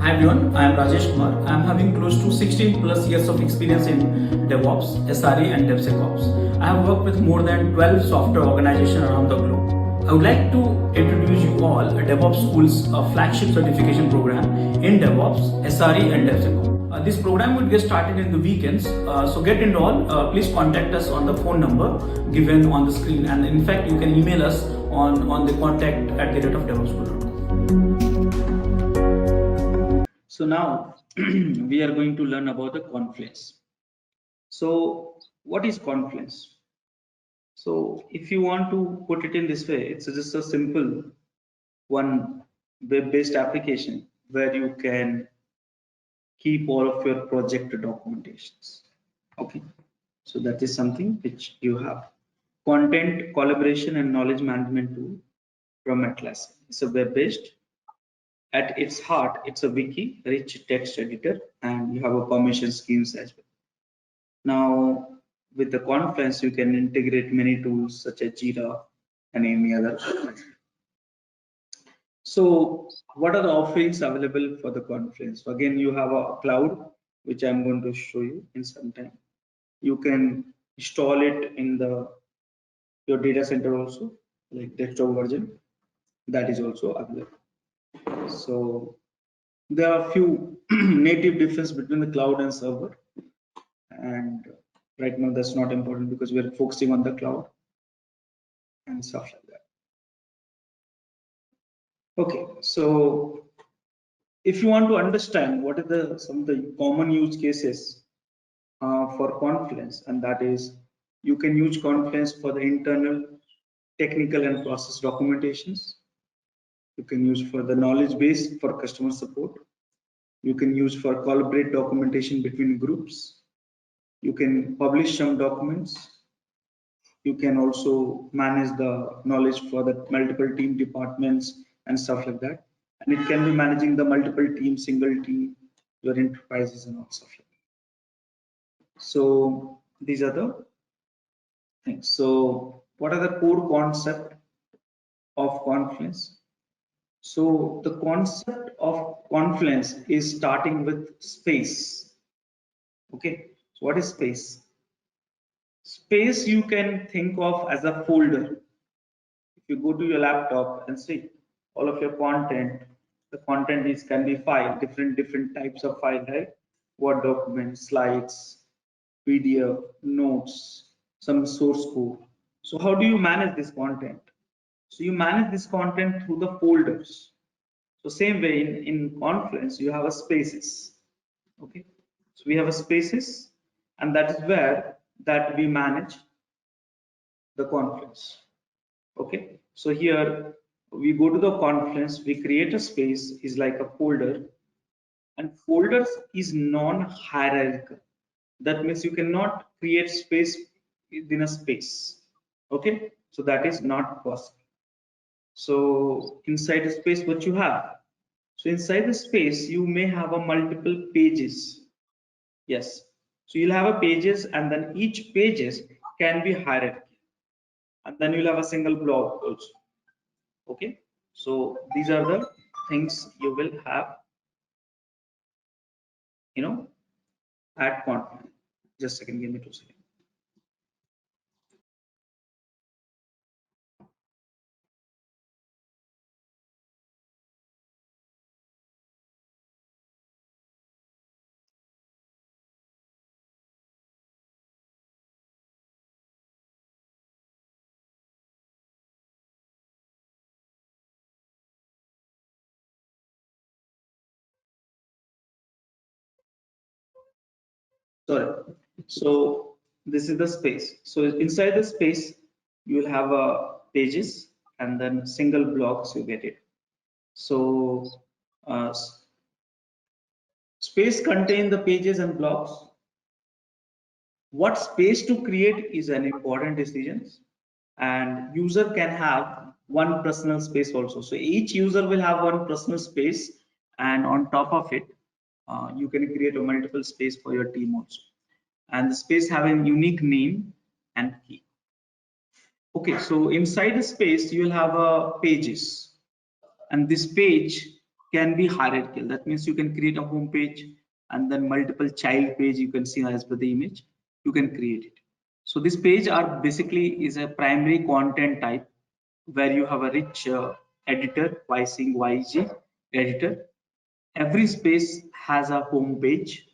Hi everyone, I am Rajesh Kumar. I am having close to 16 plus years of experience in DevOps, SRE and DevSecOps. I have worked with more than 12 software organizations around the globe. I would like to introduce you all a DevOps School's flagship certification program in DevOps, SRE and DevSecOps. This program will get started in the weekends, so get enrolled. Please contact us on the phone number given on the screen, and in fact you can email us on the contact@DevOpsSchool.com. So now we are going to learn about the Confluence. So what is Confluence? So if you want to put it in this way, it's just a simple one web-based application where you can keep all of your project documentations. Okay, so that is something which you have. Content collaboration and knowledge management tool from Atlas. It's a web-based. At its heart, it's a wiki, rich text editor, and you have a permission schemes as well. Now, with the Confluence, you can integrate many tools such as Jira and any other. So, what are the offerings available for the Confluence? So again, you have a cloud, which I'm going to show you in some time. You can install it in your data center also, like desktop version. That is also available. So there are a few native difference between the cloud and server, and right now that's not important because we are focusing on the cloud and stuff like that. Okay, so if you want to understand what are some of the common use cases for Confluence, and that is you can use Confluence for the internal technical and process documentations. You can use for the knowledge base for customer support. You can use for collaborate documentation between groups. You can publish some documents. You can also manage the knowledge for the multiple team departments and stuff like that. And it can be managing the multiple team, single team, your enterprises and all stuff like that. So these are the things. So what are the core concept of Confluence? So the concept of Confluence is starting with space. Okay, so what is space? Space you can think of as a folder. If you go to your laptop and see all of your content, the content is can be file, different types of file, right? Word documents, slides, PDF, notes, some source code. So how do you manage this content? So you manage this content through the folders. So same way in Confluence, you have a spaces. Okay, so we have a spaces, and that is where that we manage the Confluence. Okay, so here we go to the Confluence, we create a space is like a folder, and folders is non-hierarchical. That means you cannot create space within a space. Okay, so that is not possible. So inside the space, what you have? So inside the space, you may have a multiple pages. Yes. So you'll have a pages, and then each pages can be hierarchical. And then you'll have a single block also. Okay. So these are the things you will have, at Confluence. Just a second, give me 2 seconds. Sorry. So this is the space. So inside the space, you will have pages and then single blocks. You get it. So space contain the pages and blocks. What space to create is an important decision, and user can have one personal space also. So each user will have one personal space, and on top of it, you can create a multiple space for your team also. And the space have a unique name and key. Okay, so inside the space, you will have pages, and this page can be hierarchical. That means you can create a home page and then multiple child page you can see as per the image. You can create it. So this page are basically is a primary content type where you have a rich editor, YSync, YG editor. Every space has a home page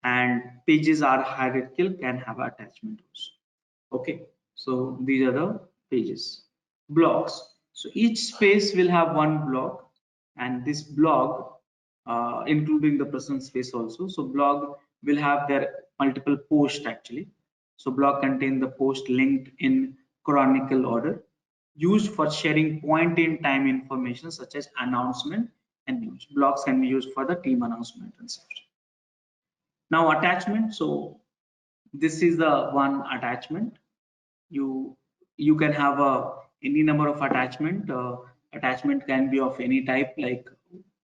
and pages are hierarchical, can have attachment also. Okay, so these are the pages. Blocks. So each space will have one blog, and this blog, including the person space also. So blog will have their multiple posts actually. So blog contain the post linked in chronicle order, used for sharing point in time information such as announcement and news. Blogs can be used for the team announcement and such. Now attachment. So this is the one attachment. You can have any number of attachment. Attachment can be of any type like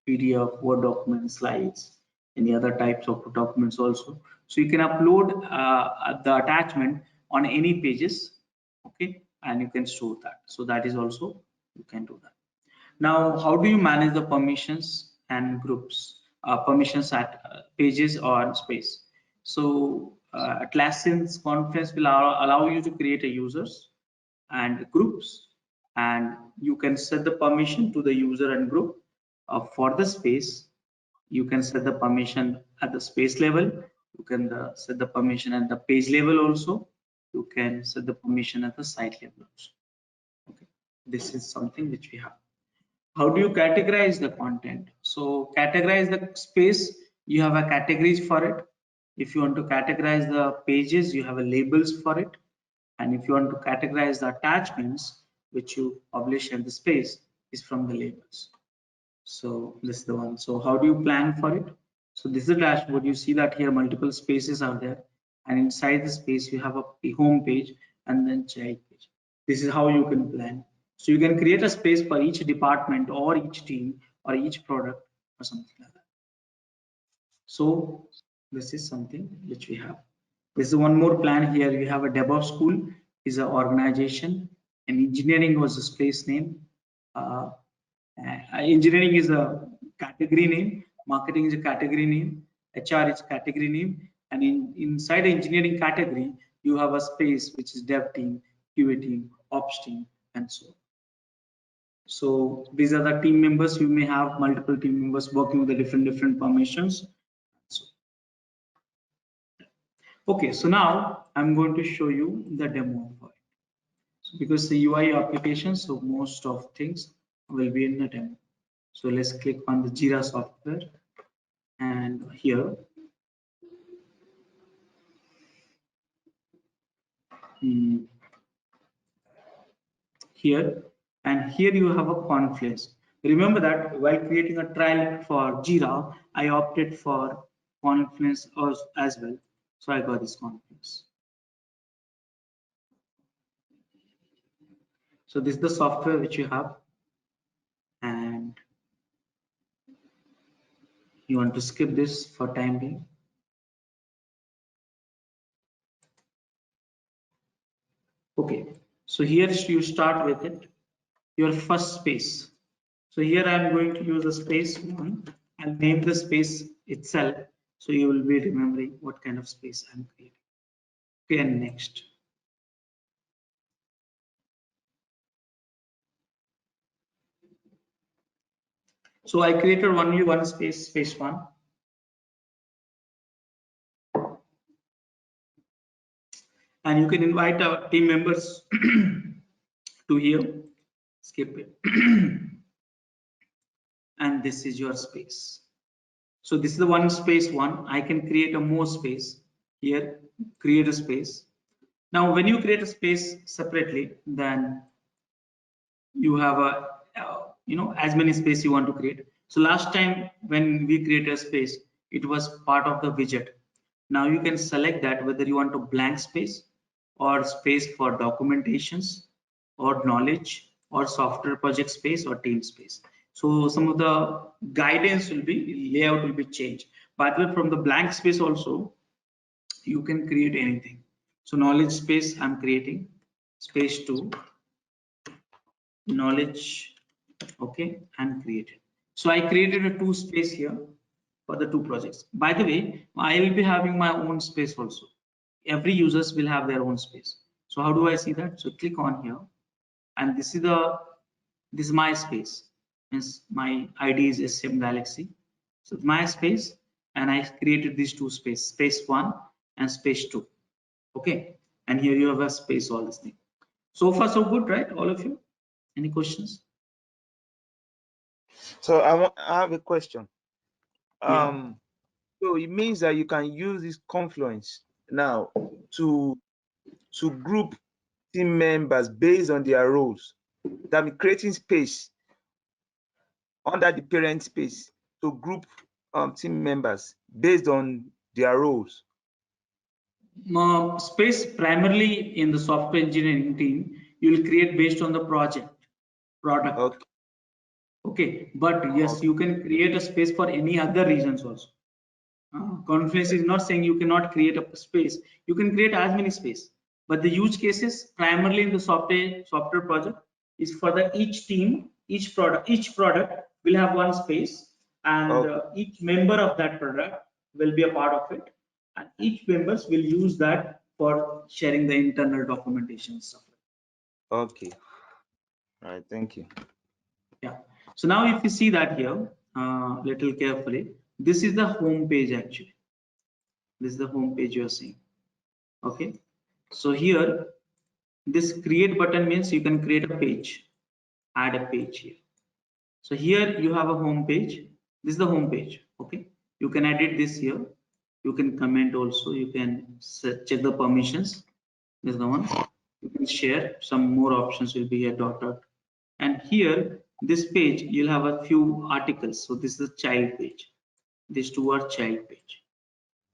PDF, Word document, slides, any other types of documents also. So you can upload the attachment on any pages, okay, and you can store that. So that is also you can do that. Now, how do you manage the permissions and groups, permissions at pages or space? So Atlassian's Confluence will allow you to create a users and groups, and you can set the permission to the user and group. For the space, you can set the permission at the space level. You can set the permission at the page level also. You can set the permission at the site level also. Okay, this is something which we have. How do you categorize the content? So categorize the space, you have a categories for it. If you want to categorize the pages, you have a labels for it. And if you want to categorize the attachments which you publish in the space is from the labels. So this is the one. So how do you plan for it? So this is the dashboard. You see that here multiple spaces are there, and inside the space you have a home page and then child page. This is how you can plan. So you can create a space for each department or each team or each product or something like that. So this is something which we have. This is one more plan here. We have a DevOps school is an organization, and engineering was the space name. Engineering is a category name, marketing is a category name, HR is category name, and inside the engineering category, you have a space which is dev team, QA team, ops team, and so on. So these are the team members. You may have multiple team members working with the different permissions. So, okay, so now I'm going to show you the demo for it. So because the UI application, so most of things will be in the demo. So let's click on the Jira software, and here and here you have a Confluence. Remember that while creating a trial for Jira, I opted for Confluence as well. So I got this Confluence. So this is the software which you have, and you want to skip this for time being. Okay, so here you start with it, your first space. So here I am going to use a space one and name the space itself. So you will be remembering what kind of space I'm creating. Okay, and next. So I created only one space, space one. And you can invite our team members to here, skip it. And this is your space. So this is the one space one. I can create a more space here, create a space. Now, when you create a space separately, then you have a, as many space you want to create. So last time when we create a space, it was part of the widget. Now you can select that whether you want a blank space or space for documentations or knowledge or software project space or team space. So some of the guidance will be, layout will be changed. By the way, from the blank space also, you can create anything. So knowledge space, I'm creating space 2, knowledge, okay, and create it. So I created a two space here for the two projects. By the way, I will be having my own space also. Every users will have their own space. So how do I see that? So click on here, and this is my space. Means my ID is SM Galaxy. So my space, and I created these two space, space 1 and space 2. Okay, and here you have a space, all this thing. So far so good, right? All of you? Any questions? So I have a question. Yeah. So it means that you can use this Confluence now to group team members based on their roles. That means creating space under the parent space to group team members based on their roles. Space primarily in the software engineering team, you will create based on the product. Okay. Okay, but yes, Okay. you can create a space for any other reasons also. Confluence is not saying you cannot create a space. You can create as many space, but the use cases primarily in the software project is for the each team, each product will have one space, and Okay. each member of that product will be a part of it, and each members will use that for sharing the internal documentation stuff. Okay. All right. Thank you. Yeah. So now if you see that here, little carefully, this is the home page actually. This is the home page you are seeing. Okay. So here, this create button means you can create a page, add a page here. So here you have a home page. This is the home page. Okay. You can edit this here. You can comment also. You can check the permissions. This is the one. You can share. Some more options will be here. Dot. And here, this page, you'll have a few articles. So this is a child page. These two are child page.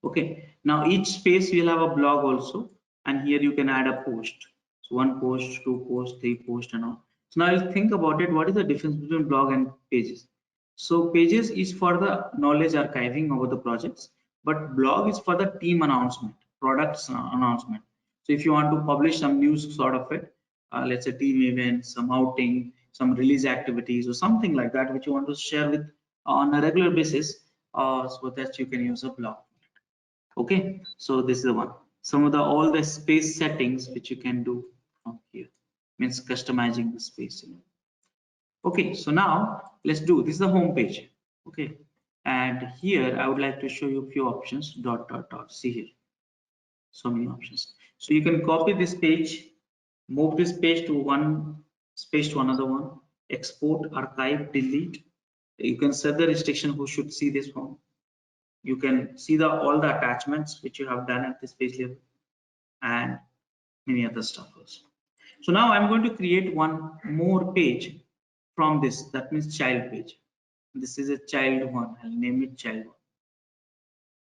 Okay, now each space you'll have a blog also, and here you can add a post. So one post, two posts, three posts, and all. So now you think about it. What is the difference between blog and pages? So pages is for the knowledge archiving over the projects, but blog is for the team announcement, products announcement. So if you want to publish some news sort of it, let's say team event, some outing, some release activities, or something like that, which you want to share with on a regular basis, so that you can use a blog. Okay, so this is the one. Some of the all the space settings which you can do from here, means customizing the space. Okay, so now let's do this is the home page. Okay, and here I would like to show you a few options. Dot. See here, so many options. So you can copy this page, move this page to one space to another one, export, archive, delete. You can set the restriction who should see this one. You can see the all the attachments which you have done at this page level, and many other stuff also. So now I'm going to create one more page from this, that means child page. This is a child one. I'll name it child one.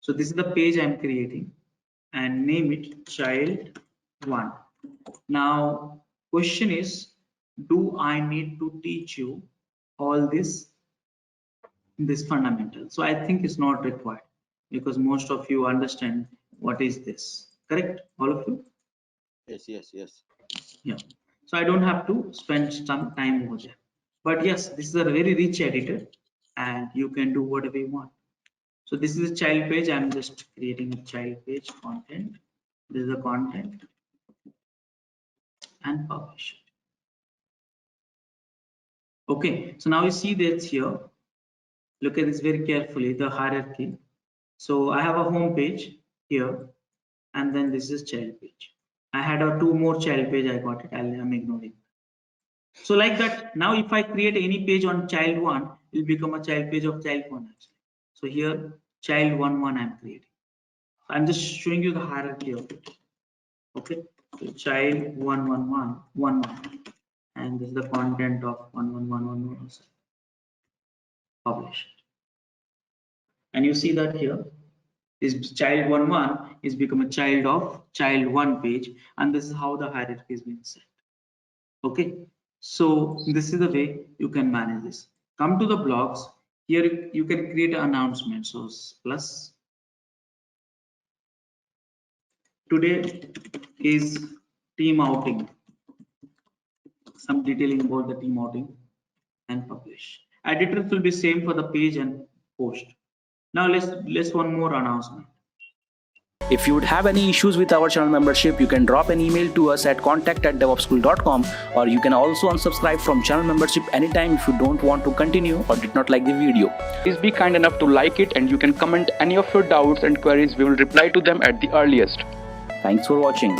So this is the page I'm creating, and name it child one. Now question is, do I need to teach you all this fundamental? So I think it's not required, because most of you understand what is this, correct? All of you? Yes. Yes. Yes. Yeah. So I don't have to spend some time over there. But yes, this is a very rich editor, and you can do whatever you want. So this is a child page. I'm just creating a child page content. This is the content, and publish it. Okay. So now you see that here. Look at this very carefully, the hierarchy. So I have a home page here, and then this is child page. I had a two more child page. I got it. I'm ignoring. So like that, now if I create any page on child one, it will become a child page of child one actually. So here, child one I'm creating. I'm just showing you the hierarchy of it. Okay, so child one, and this is the content of one. Publish it. And you see that here, this child one is become a child of child one page, and this is how the hierarchy is being set. Okay, so this is the way you can manage this. Come to the blogs. Here you can create an announcement. So plus today is team outing, some detailing about the team outing, and publish. Editors will be same for the page and post. Now let's one more announcement. If you would have any issues with our channel membership, you can drop an email to us at contact@devopsschool.com, or you can also unsubscribe from channel membership anytime if you don't want to continue or did not like the video. Please be kind enough to like it, and you can comment any of your doubts and queries. We will reply to them at the earliest. Thanks for watching.